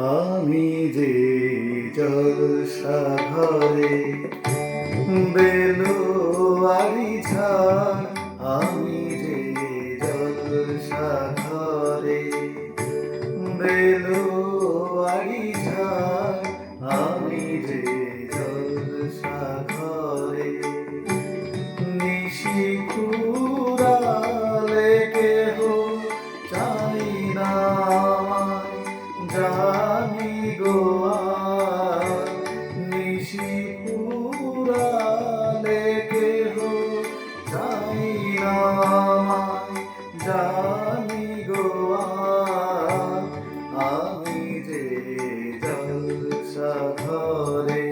আমি যে জলসাঘরে বেলোয়ারি ঝাড়, আমি যে জলসাঘরে বেলোয়ারি ঝাড়, আমি যে জলসাঘরে নিশি ঘুরালে কেহ চাই না আমায়, জানি গো আর নিশি ঘুরালে কেহ চাই না আমায়, জানি গো আর আমি যে জলসাঘরে।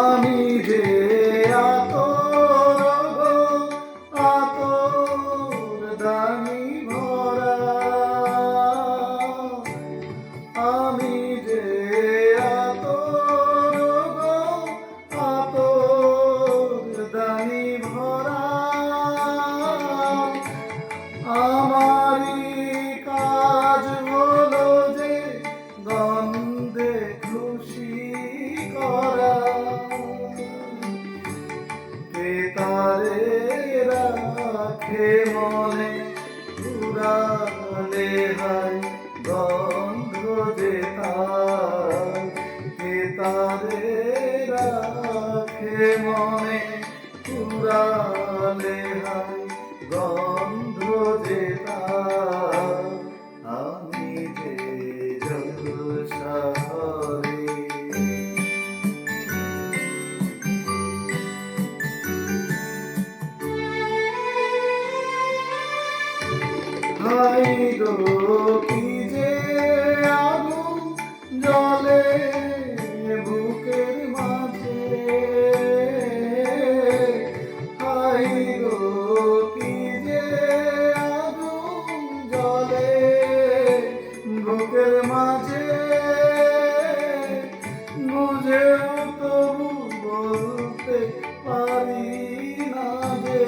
আমি যে আতর দানি ভরা, আমি যে আতর দানি ভরা, আমারই কাজ হলো যে গন্ধে খুশি করা। কে তারে রাখে মনে পুরালে হায় গন্ধ যে তার, কে তারে রাখে মনে পুরালে হায় গন্ধ যে তার, আমি যে জলসাঘরে। হাই গো কি যে আগুন জ্বলে বুকের মাঝে, হাই গো কি যে আগুন জ্বলে বুকের মাঝে, বুঝেও তবু বলতে পারি না যে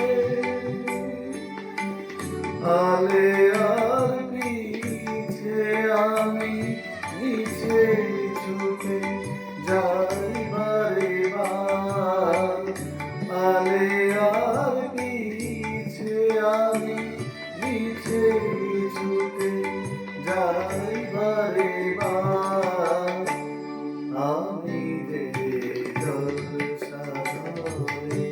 আলে আর পিছে আমি নিচে ছুটে যাই বারে বার, আলে আর পিছে আমি নিচে ছুটে যাই বারে বার, আমি যে জলসাঘরে